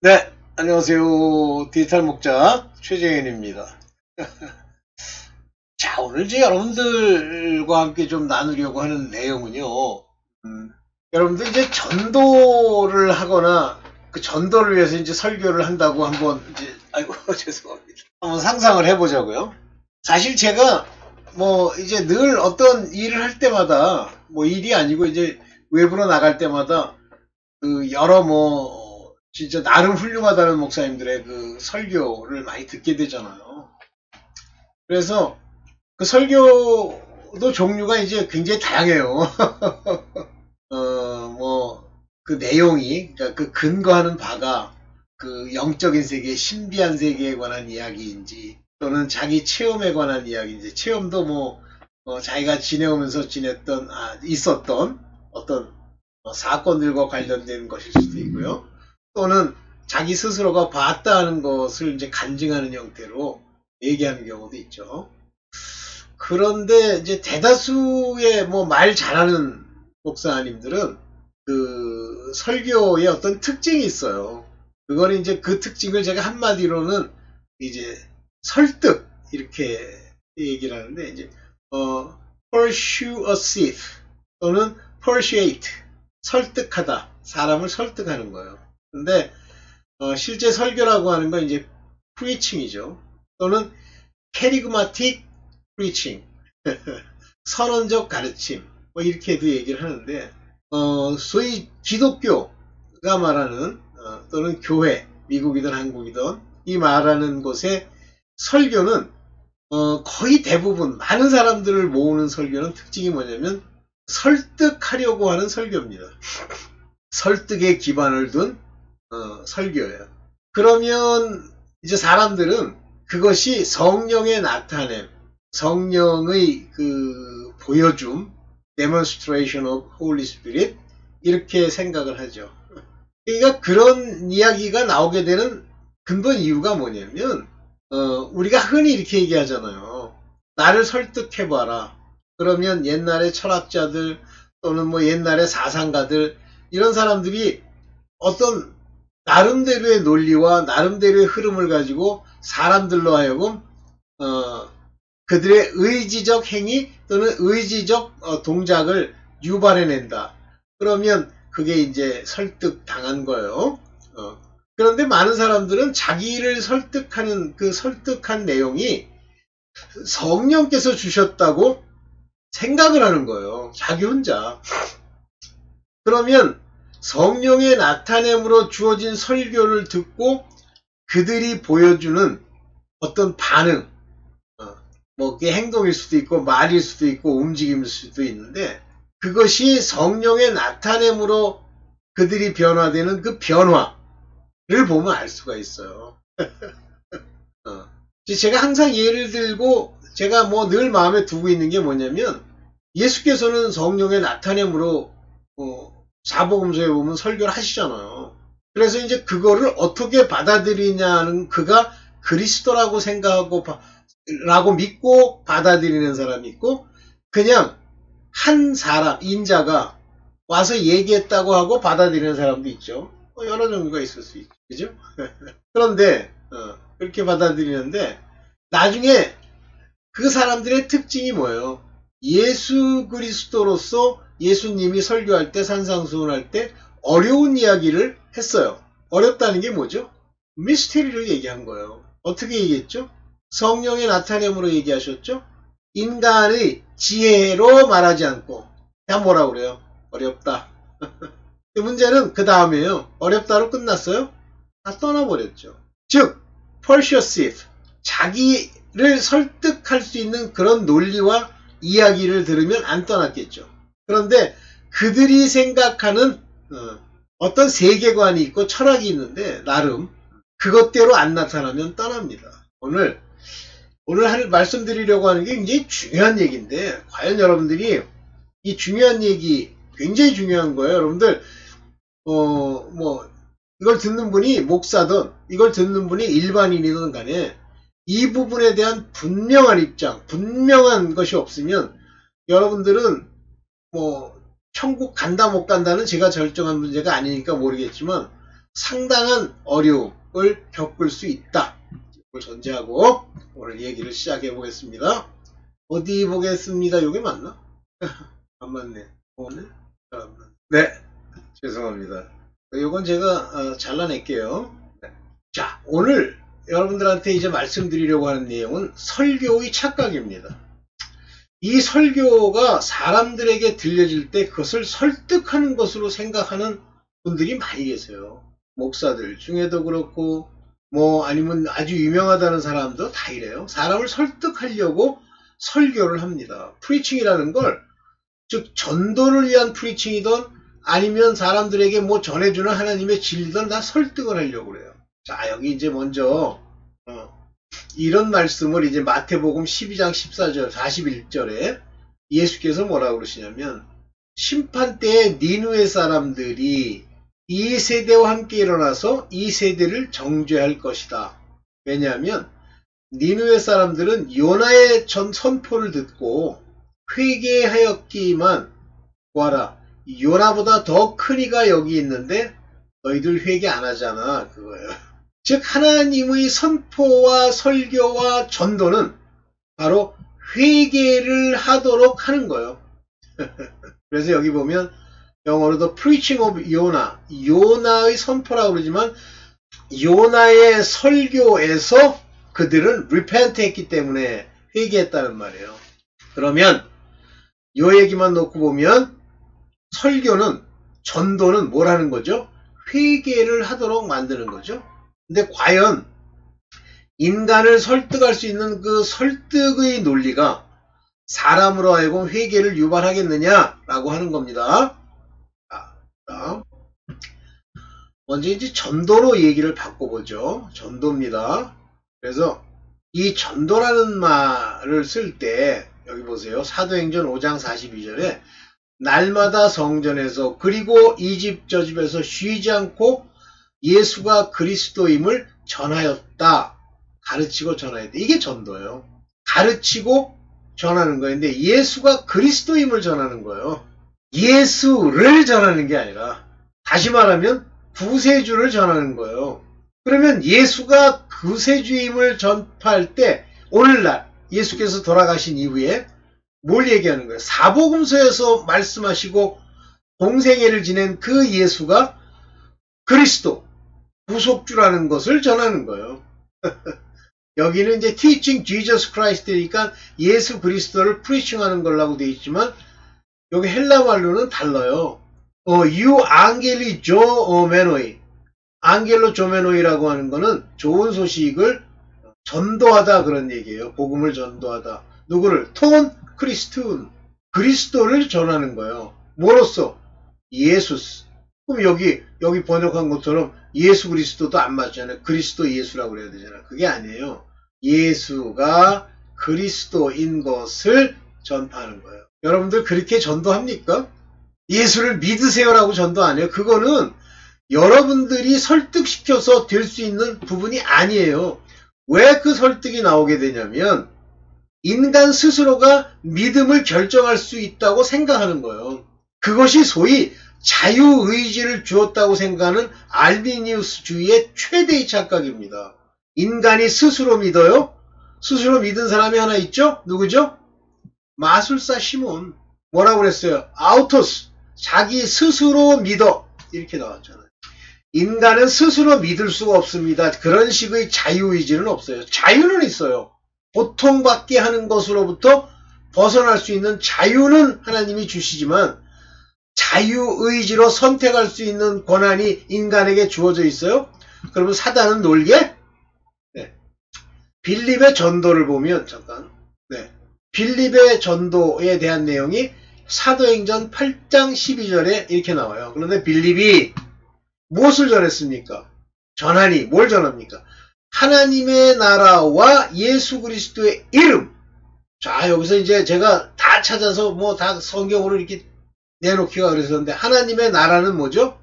네, 안녕하세요. 디지털 목자 최재현입니다. 자, 오늘 이제 여러분들과 함께 좀 나누려고 하는 내용은요. 여러분들 이제 전도를 하거나 그 전도를 위해서 이제 설교를 한다고 한번 이제, 아이고, 죄송합니다. 한번 상상을 해보자고요. 사실 제가 뭐 이제 늘 어떤 일을 할 때마다 뭐 일이 아니고 이제 외부로 나갈 때마다 그 여러 뭐 진짜 나름 훌륭하다는 목사님들의 그 설교를 많이 듣게 되잖아요. 그래서 그 설교도 종류가 이제 굉장히 다양해요. 뭐 그 내용이 그러니까 그 근거하는 바가 그 영적인 세계, 신비한 세계에 관한 이야기인지 또는 자기 체험에 관한 이야기인지 체험도 뭐 자기가 지내오면서 있었던 어떤 사건들과 관련된 것일 수도 있고요. 또는 자기 스스로가 봤다 하는 것을 이제 간증하는 형태로 얘기하는 경우도 있죠. 그런데 이제 대다수의 뭐 말 잘하는 목사님들은 그 설교에 어떤 특징이 있어요. 그걸 이제 그 특징을 제가 한마디로는 이제 설득 이렇게 얘기를 하는데 이제 persuasive 또는 persuade 설득하다 사람을 설득하는 거예요. 근데 실제 설교라고 하는 건 이제 preaching이죠. 또는 charismatic preaching 선언적 가르침 뭐 이렇게도 얘기를 하는데 소위 기독교가 말하는 또는 교회 미국이든 한국이든 이 말하는 곳의 설교는 거의 대부분 많은 사람들을 모으는 설교는 특징이 뭐냐면 설득하려고 하는 설교입니다. 설득에 기반을 둔 설교예요. 그러면 이제 사람들은 그것이 성령의 나타냄, 성령의 그 보여줌, demonstration of Holy Spirit 이렇게 생각을 하죠. 그러니까 그런 이야기가 나오게 되는 근본 이유가 뭐냐면 우리가 흔히 이렇게 얘기하잖아요. 나를 설득해봐라. 그러면 옛날에 철학자들 또는 뭐 옛날에 사상가들 이런 사람들이 어떤 나름대로의 논리와 나름대로의 흐름을 가지고 사람들로 하여금 그들의 의지적 행위 또는 의지적 동작을 유발해낸다. 그러면 그게 이제 설득당한 거예요. 그런데 많은 사람들은 자기를 설득하는 그 설득한 내용이 성령께서 주셨다고 생각을 하는 거예요. 자기 혼자. 그러면 성령의 나타냄으로 주어진 설교를 듣고 그들이 보여주는 어떤 반응, 뭐 그게 행동일 수도 있고 말일 수도 있고 움직임일 수도 있는데 그것이 성령의 나타냄으로 그들이 변화되는 그 변화를 보면 알 수가 있어요. 제가 항상 예를 들고 제가 뭐 늘 마음에 두고 있는 게 뭐냐면 예수께서는 성령의 나타냄으로 사복음서에 보면 설교를 하시잖아요. 그래서 이제 그거를 어떻게 받아들이냐는 그가 그리스도라고 생각하고 라고 믿고 받아들이는 사람이 있고 그냥 한 사람 인자가 와서 얘기했다고 하고 받아들이는 사람도 있죠. 여러 종류가 있을 수 있죠. 그죠? 그런데 그렇게 받아들이는데 나중에 그 사람들의 특징이 뭐예요? 예수 그리스도로서 예수님이 설교할 때 산상수훈할 때 어려운 이야기를 했어요. 어렵다는 게 뭐죠? 미스테리를 얘기한 거예요. 어떻게 얘기했죠? 성령의 나타냄으로 얘기하셨죠? 인간의 지혜로 말하지 않고 그냥 뭐라 그래요? 어렵다. 문제는 그 다음에요. 어렵다로 끝났어요? 다 떠나버렸죠. 즉 persuasive 자기를 설득할 수 있는 그런 논리와 이야기를 들으면 안 떠났겠죠. 그런데 그들이 생각하는 어떤 세계관이 있고 철학이 있는데 나름 그것대로 안 나타나면 떠납니다. 오늘 말씀드리려고 하는 게 굉장히 중요한 얘기인데 과연 여러분들이 이 중요한 얘기 굉장히 중요한 거예요. 여러분들 뭐 이걸 듣는 분이 목사든 이걸 듣는 분이 일반인이든 간에 이 부분에 대한 분명한 입장, 분명한 것이 없으면 여러분들은 뭐 천국 간다 못 간다는 제가 결정한 문제가 아니니까 모르겠지만 상당한 어려움을 겪을 수 있다. 이걸 전제하고 오늘 얘기를 시작해 보겠습니다. 어디 보겠습니다. 이게 맞나? 안 맞네. 오늘? 네, 죄송합니다. 이건 제가 잘라낼게요. 네. 자, 오늘 여러분들한테 이제 말씀드리려고 하는 내용은 설교의 착각입니다. 이 설교가 사람들에게 들려질 때 그것을 설득하는 것으로 생각하는 분들이 많이 계세요. 목사들 중에도 그렇고 아니면 아주 유명하다는 사람도 다 이래요. 사람을 설득하려고 설교를 합니다. 프리칭이라는 걸 즉 전도를 위한 프리칭이든 아니면 사람들에게 전해주는 하나님의 진리든 다 설득을 하려고 그래요. 자, 여기 이제 먼저 이런 말씀을 이제 마태복음 12장 14절 41절에 예수께서 뭐라고 그러시냐면 심판 때에 니느웨 사람들이 이 세대와 함께 일어나서 이 세대를 정죄할 것이다. 왜냐하면 니느웨 사람들은 요나의 선포를 듣고 회개하였기만 보아라. 요나보다 더 큰 이가 여기 있는데 너희들 회개 안 하잖아. 그거예요. 즉 하나님의 선포와 설교와 전도는 바로 회개를 하도록 하는 거예요. 그래서 여기 보면 영어로도 preaching of Jonah, 요나의 선포라고 그러지만 요나의 설교에서 그들은 repent 했기 때문에 회개했다는 말이에요. 그러면 요 얘기만 놓고 보면 설교는 전도는 뭘 하는 거죠? 회개를 하도록 만드는 거죠. 근데 과연 인간을 설득할 수 있는 그 설득의 논리가 사람으로 하여금 회개를 유발하겠느냐라고 하는 겁니다. 자, 먼저 이제 전도로 얘기를 바꿔보죠. 전도입니다. 그래서 이 전도라는 말을 쓸 때 여기 보세요. 사도행전 5장 42절에 날마다 성전에서 그리고 이 집 저 집에서 쉬지 않고 예수가 그리스도임을 전하였다. 가르치고 전하였다. 이게 전도예요. 가르치고 전하는 거인데 예수가 그리스도임을 전하는 거예요. 예수를 전하는 게 아니라 다시 말하면 구세주를 전하는 거예요. 그러면 예수가 구세주임을 전파할 때 오늘날 예수께서 돌아가신 이후에 뭘 얘기하는 거예요? 사복음서에서 말씀하시고 공생애를 지낸 그 예수가 그리스도, 구속주라는 것을 전하는 거예요. 여기는 이제 teaching Jesus Christ니까 예수 그리스도를 프리칭하는 걸라고 되어 있지만 여기 헬라 말로는 달라요. you angeli zomenoi, 앙겔로 조메노이라고 하는 거는 좋은 소식을 전도하다 그런 얘기예요. 복음을 전도하다. 누구를? 톤 크리스툰, 그리스도를 전하는 거예요. 뭐로써? 예수스. 그럼 여기 번역한 것처럼 예수 그리스도도 안 맞잖아요. 그리스도 예수라고 그래야 되잖아요. 그게 아니에요. 예수가 그리스도인 것을 전파하는 거예요. 여러분들 그렇게 전도합니까? 예수를 믿으세요라고 전도 안 해요. 그거는 여러분들이 설득시켜서 될 수 있는 부분이 아니에요. 왜 그 설득이 나오게 되냐면 인간 스스로가 믿음을 결정할 수 있다고 생각하는 거예요. 그것이 소위 자유의지를 주었다고 생각하는 알비니우스주의의 최대의 착각입니다. 인간이 스스로 믿어요? 스스로 믿은 사람이 하나 있죠? 누구죠? 마술사 시몬. 뭐라고 그랬어요? 아우토스. 자기 스스로 믿어. 이렇게 나왔잖아요. 인간은 스스로 믿을 수가 없습니다. 그런 식의 자유의지는 없어요. 자유는 있어요. 고통받게 하는 것으로부터 벗어날 수 있는 자유는 하나님이 주시지만 자유의지로 선택할 수 있는 권한이 인간에게 주어져 있어요. 그러면 사단은 놀게? 네. 빌립의 전도를 보면 잠깐. 네. 빌립의 전도에 대한 내용이 사도행전 8장 12절에 이렇게 나와요. 그런데 빌립이 무엇을 전했습니까? 전하니 뭘 전합니까? 하나님의 나라와 예수 그리스도의 이름. 자, 여기서 이제 제가 다 찾아서 다 성경으로 이렇게 내놓기가 그랬었는데 하나님의 나라는 뭐죠?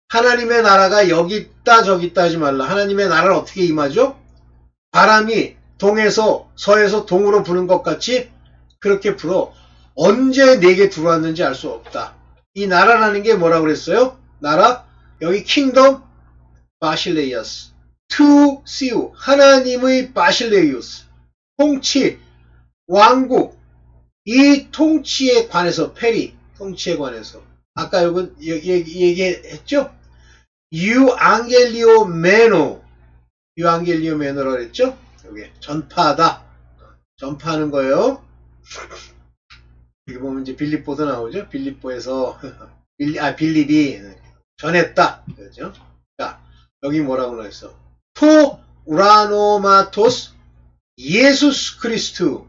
하나님의 나라가 여기 있다 저기 있다 하지 말라. 하나님의 나라는 어떻게 임하죠? 바람이 동에서 서에서 동으로 부는 것 같이 그렇게 불어. 언제 내게 들어왔는지 알 수 없다. 이 나라라는 게 뭐라고 그랬어요? 나라? 여기 킹덤? 바실레이아스. 투 시우 하나님의 바실레이우스. 통치, 왕국. 이 통치에 관해서 페리, 통치에 관해서 아까 이거 얘기했죠? 유앙겔리오 메노, 유앙겔리오 메노라고 했죠? 여기 전파하다, 전파하는 거예요. 여기 보면 이제 빌립보도 나오죠? 빌립보에서 빌립이 전했다, 그렇죠? 자, 여기 뭐라고 나왔어? 토 우라노마토스 예수스 그리스도,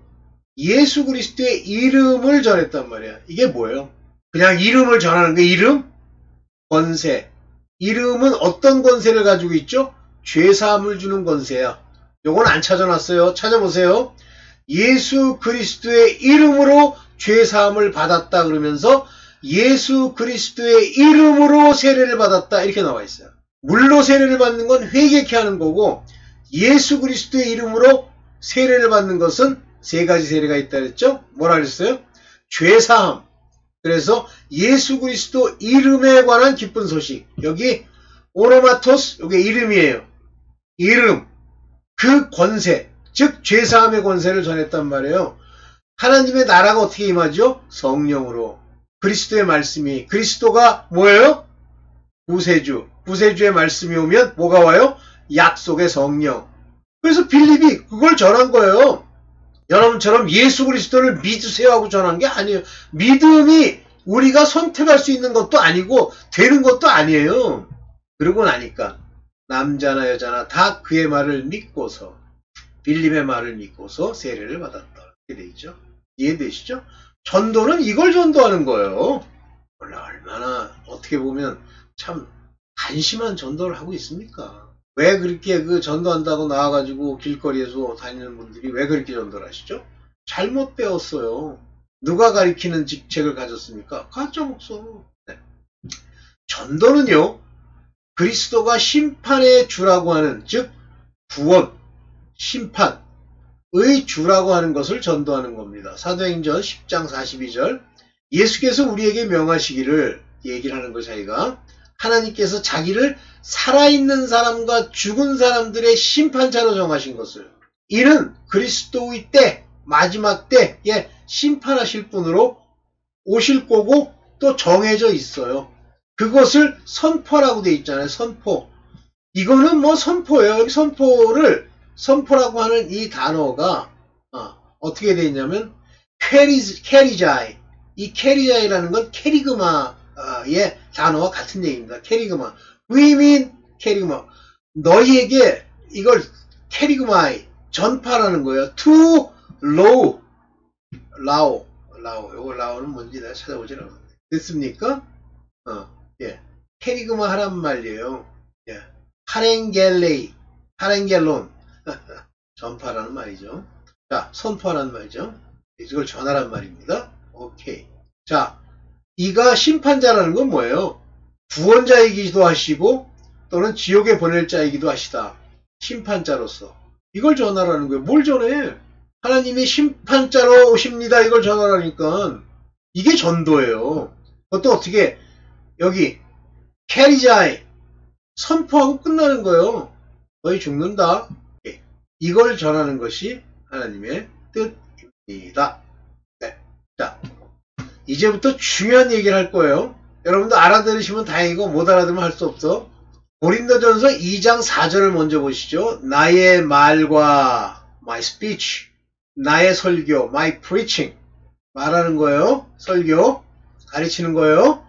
예수 그리스도의 이름을 전했단 말이야. 이게 뭐예요? 그냥 이름을 전하는 게 이름? 권세. 이름은 어떤 권세를 가지고 있죠? 죄사함을 주는 권세야. 요건 안 찾아놨어요. 찾아보세요. 예수 그리스도의 이름으로 죄사함을 받았다 그러면서 예수 그리스도의 이름으로 세례를 받았다 이렇게 나와 있어요. 물로 세례를 받는 건 회개케 하는 거고 예수 그리스도의 이름으로 세례를 받는 것은 세 가지 세례가 있다 그랬죠? 뭐라 그랬어요? 죄사함. 그래서 예수 그리스도 이름에 관한 기쁜 소식. 여기 오노마토스, 이게 이름이에요. 이름. 그 권세, 즉 죄사함의 권세를 전했단 말이에요. 하나님의 나라가 어떻게 임하죠? 성령으로. 그리스도의 말씀이, 그리스도가 뭐예요? 구세주. 구세주의 말씀이 오면 뭐가 와요? 약속의 성령. 그래서 빌립이 그걸 전한 거예요. 여러분처럼 예수 그리스도를 믿으세요 하고 전한 게 아니에요. 믿음이 우리가 선택할 수 있는 것도 아니고 되는 것도 아니에요. 그러고 나니까 남자나 여자나 다 그의 말을 믿고서 빌립의 말을 믿고서 세례를 받았다. 이렇게 돼 있죠. 이해되시죠? 전도는 이걸 전도하는 거예요. 얼마나 어떻게 보면 참 한심한 전도를 하고 있습니까? 왜 그렇게 그 전도한다고 나와가지고 길거리에서 다니는 분들이 왜 그렇게 전도를 하시죠? 잘못 배웠어요. 누가 가리키는 직책을 가졌습니까? 가짜 목사. 네. 전도는요, 그리스도가 심판의 주라고 하는, 즉 구원, 심판의 주라고 하는 것을 전도하는 겁니다. 사도행전 10장 42절 예수께서 우리에게 명하시기를, 얘기를 하는 거 자기가, 하나님께서 자기를 살아있는 사람과 죽은 사람들의 심판자로 정하신 것을, 이는 그리스도의 때, 마지막 때에 심판하실 분으로 오실 거고 또 정해져 있어요. 그것을 선포라고 돼 있잖아요. 선포. 이거는 뭐 선포예요. 여기 선포라고 하는 이 단어가 어떻게 돼 있냐면 캐리자이. 이 캐리자이라는 건 캐리그마의 단어와 같은 얘기입니다. 캐리그마. We mean 캐리그마. 너희에게 이걸 캐리그마이 전파라는 거예요. To law. 요거 라오는 뭔지 내가 찾아보지 않았는데. 됐습니까? 예. 캐리그마 하란 말이에요. 예. 하렌겔론. 전파라는 말이죠. 자, 선포하라는 말이죠. 이걸 전하란 말입니다. 오케이. 자, 이가 심판자라는 건 뭐예요? 구원자이기도 하시고 또는 지옥에 보낼 자이기도 하시다. 심판자로서. 이걸 전하라는 거예요. 뭘 전해? 하나님이 심판자로 오십니다. 이걸 전하라니까. 이게 전도예요. 그것도 어떻게 여기 캐리자이 선포하고 끝나는 거예요. 너희 죽는다. 이걸 전하는 것이 하나님의 뜻입니다. 네. 자, 이제부터 중요한 얘기를 할 거예요. 여러분도 알아들으시면 다행이고 못 알아들으면 할 수 없어. 고린도전서 2장 4절을 먼저 보시죠. 나의 말과 my speech, 나의 설교, my preaching 말하는 거예요. 설교, 가르치는 거예요.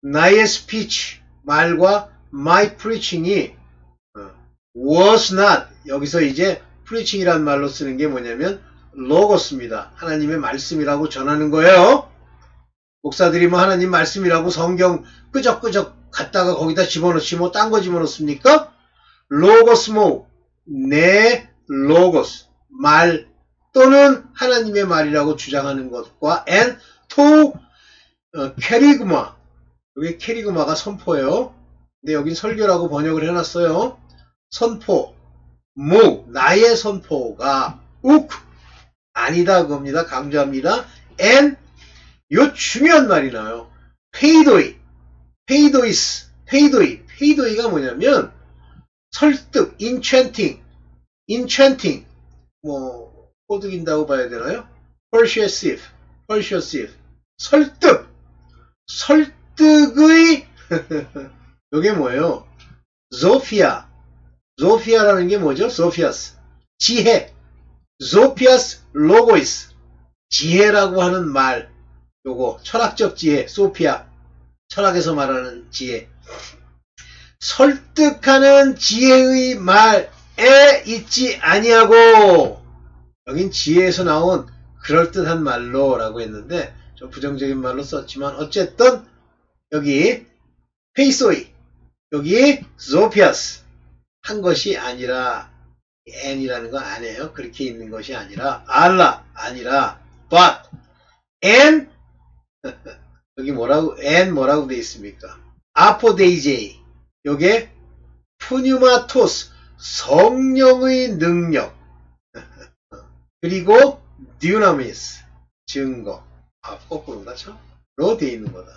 나의 speech, 말과 my preaching이 was not, 여기서 이제 preaching이라는 말로 쓰는 게 뭐냐면 로고스입니다. 하나님의 말씀이라고 전하는 거예요. 목사들이 뭐 하나님 말씀이라고 성경 끄적끄적 갖다가 거기다 집어넣지 뭐 딴 거 집어넣습니까? 로고스모, 내 로고스, 말 또는 하나님의 말이라고 주장하는 것과 and to 캐리그마, 여기 캐리그마가 선포예요. 근데 여긴 설교라고 번역을 해놨어요. 선포, 나의 선포가 아니다 그겁니다. 강조합니다. and 요 중요한 말이 나와요. 페이도이가 뭐냐면 설득, enchanting, 뭐 꼬드긴다고 봐야 되나요? persuasive, 설득의 요게 뭐예요? 소피아라는 게 뭐죠? 소피아스, 지혜, 소피아스 로고이스, 지혜라고 하는 말, 요거 철학적 지혜, 소피아, 철학에서 말하는 지혜. 설득하는 지혜의 말에 있지 아니하고, 여긴 지혜에서 나온 그럴듯한 말로 라고 했는데 좀 부정적인 말로 썼지만 어쨌든 여기 페이소이, 여기 소피아스 한 것이 아니라, n이라는 거 아니에요. 그렇게 있는 것이 아니라, 알라 아니라, but and 여기 뭐라고, and 뭐라고 돼 있습니까? 아포데이제이, 요게 푸뉴마토스, 성령의 능력, 그리고 듀나미스, 증거. 거꾸로인가 참? 로 돼 있는 거다.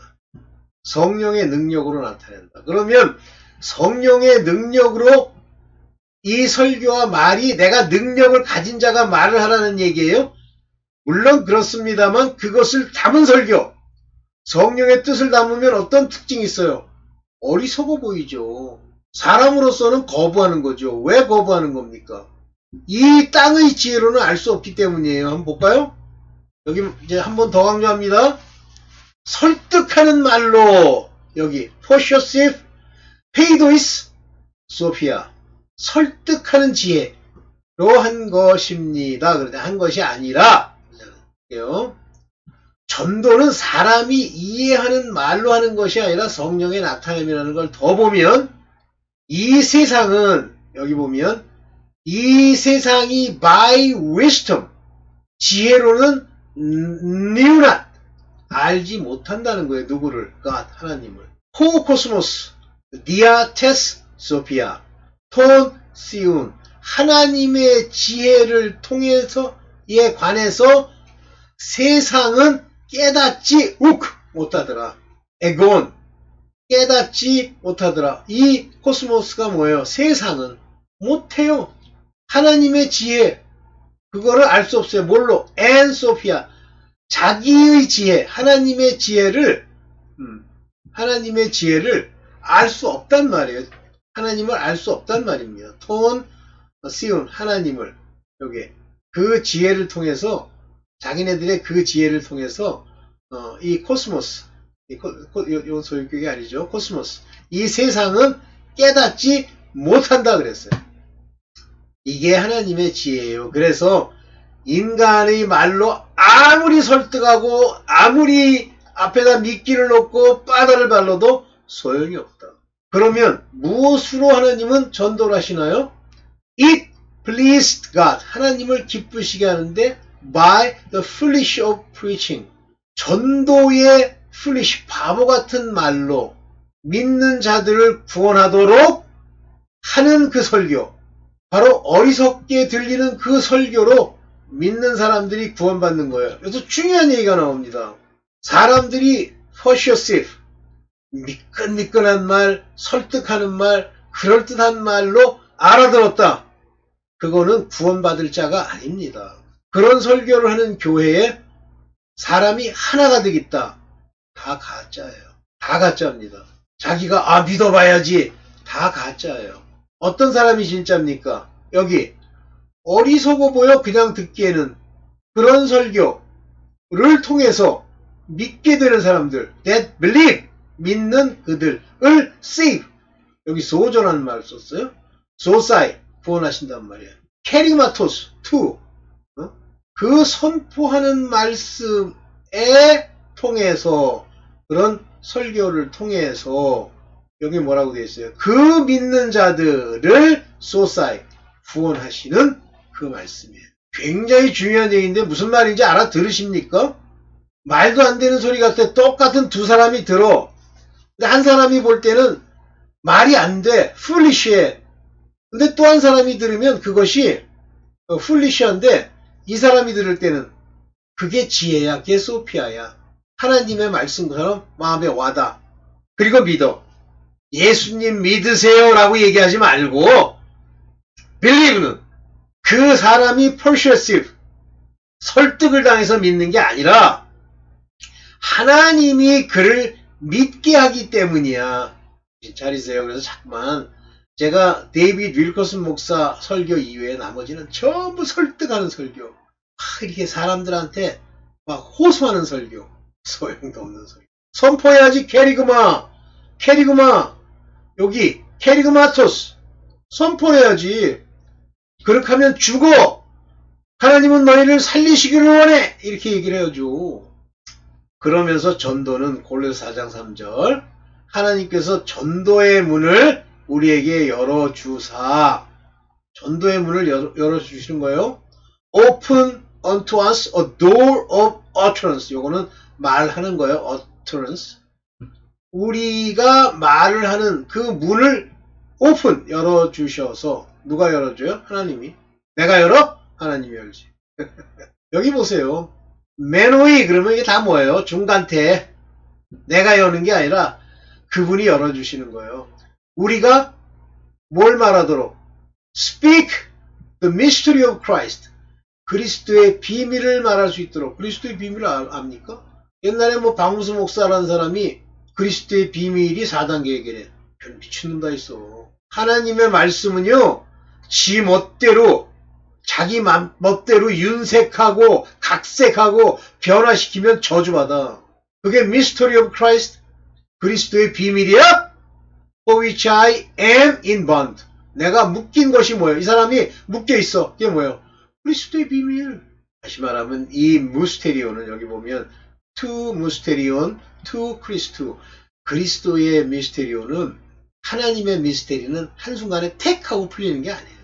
성령의 능력으로 나타낸다. 그러면 성령의 능력으로 이 설교와 말이 내가 능력을 가진 자가 말을 하라는 얘기예요. 물론 그렇습니다만 그것을 담은 설교, 성령의 뜻을 담으면 어떤 특징이 있어요? 어리석어 보이죠. 사람으로서는 거부하는 거죠. 왜 거부하는 겁니까? 이 땅의 지혜로는 알 수 없기 때문이에요. 한번 볼까요? 여기 이제 한 번 더 강조합니다. 설득하는 말로, 여기 persuasive, peidois, sophia, 설득하는 지혜로 한 것입니다. 그런데 한 것이 아니라, 전도는 사람이 이해하는 말로 하는 것이 아니라 성령의 나타냄이라는 걸 더 보면, 이 세상은, 여기 보면 이 세상이 by wisdom, 지혜로는 knew not, 알지 못한다는 거예요. 누구를? God, 하나님을. 호코스모스, 디아테스, 소피아, 톤, 시운, 하나님의 지혜를 통해서에 관해서 세상은 깨닫지 못하더라. 에곤, 깨닫지 못하더라. 이 코스모스가 뭐예요? 세상은 못해요. 하나님의 지혜, 그거를 알 수 없어요. 뭘로? 엔 소피아, 자기의 지혜, 하나님의 지혜를 알 수 없단 말이에요. 하나님을 알 수 없단 말입니다. 톤, 시운, 하나님을, 여기 그 지혜를 통해서, 자기네들의 그 지혜를 통해서 이 코스모스, 이건 소유격이 아니죠. 코스모스, 이 세상은 깨닫지 못한다 그랬어요. 이게 하나님의 지혜예요. 그래서 인간의 말로 아무리 설득하고 아무리 앞에다 미끼를 놓고 바다를 발라도 소용이 없다. 그러면 무엇으로 하나님은 전도를 하시나요? It pleased God, 하나님을 기쁘시게 하는데 by the foolish of preaching, 전도의 foolish, 바보 같은 말로 믿는 자들을 구원하도록 하는 그 설교, 바로 어리석게 들리는 그 설교로 믿는 사람들이 구원받는 거예요. 그래서 중요한 얘기가 나옵니다. 사람들이 persuasive, 미끈미끈한 말, 설득하는 말, 그럴듯한 말로 알아들었다. 그거는 구원받을 자가 아닙니다. 그런 설교를 하는 교회에 사람이 하나가 되겠다. 다 가짜예요. 다 가짜입니다. 자기가 믿어봐야지. 다 가짜예요. 어떤 사람이 진짜입니까? 여기 어리석어 보여 그냥 듣기에는 그런 설교를 통해서 믿게 되는 사람들, that believe, 믿는 그들을 save, 여기 소조라는 말을 썼어요. 소사이, 구원하신단 말이에요. 캐리마토스, to, 그 선포하는 말씀에 통해서, 그런 설교를 통해서, 여기 뭐라고 되어 있어요? 그 믿는 자들을 소사이, 구원하시는 그 말씀이에요. 굉장히 중요한 얘기인데 무슨 말인지 알아들으십니까? 말도 안 되는 소리 같아. 똑같은 두 사람이 들어. 근데 한 사람이 볼 때는 말이 안 돼. foolish해. 근데 또 한 사람이 들으면 그것이 foolish한데, 이 사람이 들을 때는 그게 지혜야. 그게 소피아야. 하나님의 말씀처럼 마음에 와닿아. 그리고 믿어. 예수님 믿으세요라고 얘기하지 말고 believe는 그 사람이 persuasive, 설득을 당해서 믿는 게 아니라 하나님이 그를 믿게 하기 때문이야. 잘이세요. 그래서 자꾸만 제가 데이비드 윌커슨 목사 설교 이외에 나머지는 전부 설득하는 설교, 이렇게 사람들한테 막 호소하는 설교, 소용도 없는 설교. 선포해야지. 캐리그마 여기 캐리그마토스 선포해야지. 그렇게 하면 죽어. 하나님은 너희를 살리시기를 원해. 이렇게 얘기를 해야죠. 그러면서 전도는 골로새 4장 3절 하나님께서 전도의 문을 우리에게 열어주사, 전도의 문을 열어주시는 거예요. Open unto us a door of utterance. 요거는 말하는 거예요. utterance. 우리가 말을 하는 그 문을 오픈 열어주셔서, 누가 열어줘요? 하나님이. 내가 열어? 하나님이 열지. 여기 보세요. 메노이 그러면 이게 다 뭐예요? 중간태. 내가 여는 게 아니라 그분이 열어주시는 거예요. 우리가 뭘 말하도록? Speak the mystery of Christ. 그리스도의 비밀을 말할 수 있도록. 그리스도의 비밀을 압니까? 옛날에 뭐 박무수 목사라는 사람이 그리스도의 비밀이 4단계 얘기래. 별 미친놈 다 있어. 하나님의 말씀은요, 지 멋대로, 자기 멋대로 윤색하고 각색하고 변화시키면 저주받아. 그게 Mystery of Christ, 그리스도의 비밀이야? For which I am in bond. 내가 묶인 것이 뭐예요? 이 사람이 묶여 있어. 이게 뭐예요? 그리스도의 비밀. 다시 말하면 이 무스테리온은 여기 보면 to 무스테리온, to 크리스토. 그리스도의 미스테리온은, 하나님의 미스테리는 한순간에 택 하고 풀리는 게 아니에요.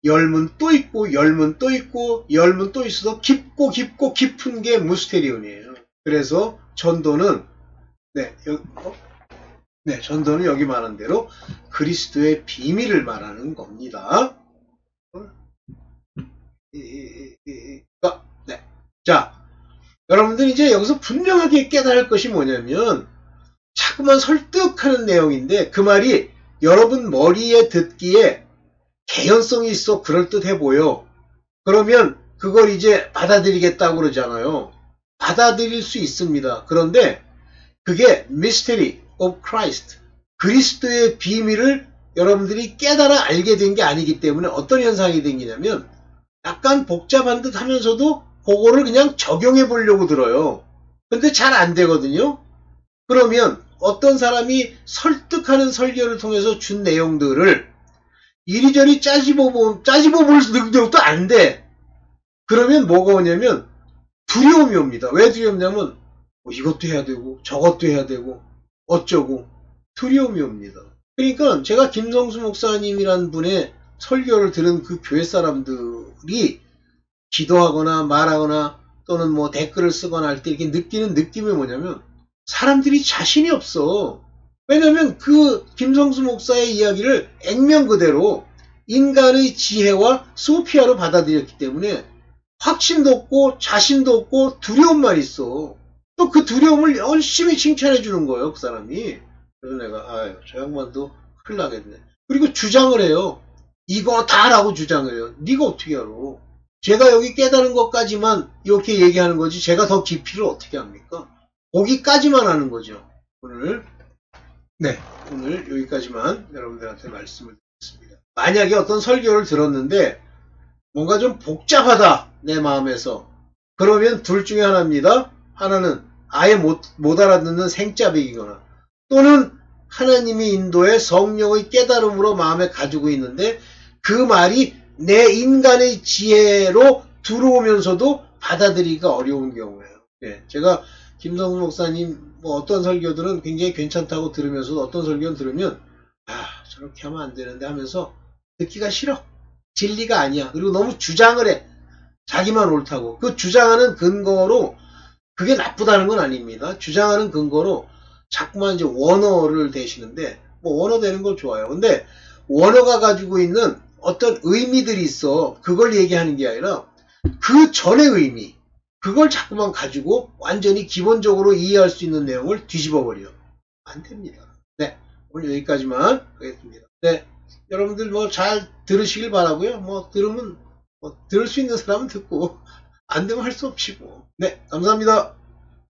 열문 또 있고 열문 또 있고 열문 또 있어도 깊고 깊고 깊은 게 무스테리온이에요. 그래서 전도는 전도는 여기 말한 대로 그리스도의 비밀을 말하는 겁니다. 자, 여러분들 이제 여기서 분명하게 깨달을 것이 뭐냐면, 자꾸만 설득하는 내용인데 그 말이 여러분 머리에 듣기에 개연성이 있어 그럴듯해 보여. 그러면 그걸 이제 받아들이겠다고 그러잖아요. 받아들일 수 있습니다. 그런데 그게 Mystery of Christ, 그리스도의 비밀을 여러분들이 깨달아 알게 된 게 아니기 때문에 어떤 현상이 생기냐면, 약간 복잡한 듯 하면서도 그거를 그냥 적용해 보려고 들어요. 근데 잘 안 되거든요. 그러면 어떤 사람이 설득하는 설교를 통해서 준 내용들을 이리저리 짜집어 볼 능력도 안 돼. 그러면 뭐가 오냐면 두려움이 옵니다. 왜 두렵냐면 이것도 해야 되고 저것도 해야 되고 어쩌고 두려움이 옵니다. 그러니까 제가 김성수 목사님이란 분의 설교를 들은 그 교회 사람들이 기도하거나 말하거나 또는 뭐 댓글을 쓰거나 할 때 이렇게 느끼는 느낌이 뭐냐면, 사람들이 자신이 없어. 왜냐면 그 김성수 목사의 이야기를 액면 그대로 인간의 지혜와 소피아로 받아들였기 때문에 확신도 없고 자신도 없고 두려움만 있어. 또 그 두려움을 열심히 칭찬해 주는 거예요, 그 사람이. 그래서 내가 저 양반도 큰일 나겠네. 그리고 주장을 해요. 이거 다라고 주장을 해요. 네가 어떻게 알아? 제가 여기 깨달은 것까지만 이렇게 얘기하는 거지 제가 더 깊이를 어떻게 합니까? 거기까지만 하는 거죠. 오늘 여기까지만 여러분들한테 말씀을 드렸습니다. 만약에 어떤 설교를 들었는데 뭔가 좀 복잡하다 내 마음에서, 그러면 둘 중에 하나입니다. 하나는 아예 못 알아듣는 생짜배기거나, 또는 하나님이 인도해 성령의 깨달음으로 마음에 가지고 있는데 그 말이 내 인간의 지혜로 들어오면서도 받아들이기가 어려운 경우예요. 제가 김성수 목사님 뭐 어떤 설교들은 굉장히 괜찮다고 들으면서도 어떤 설교는 들으면 저렇게 하면 안 되는데 하면서 듣기가 싫어. 진리가 아니야. 그리고 너무 주장을 해. 자기만 옳다고. 그 주장하는 근거로, 그게 나쁘다는 건 아닙니다. 주장하는 근거로 자꾸만 이제 원어를 대시는데, 뭐 원어 되는 거 좋아요. 근데 원어가 가지고 있는 어떤 의미들이 있어. 그걸 얘기하는 게 아니라 그 전의 의미, 그걸 자꾸만 가지고 완전히 기본적으로 이해할 수 있는 내용을 뒤집어 버려. 안 됩니다. 오늘 여기까지만 하겠습니다. 네. 여러분들 뭐 잘 들으시길 바라고요. 뭐 들으면, 들을 수 있는 사람은 듣고, 안 되면 할 수 없이 뭐. 네. 감사합니다.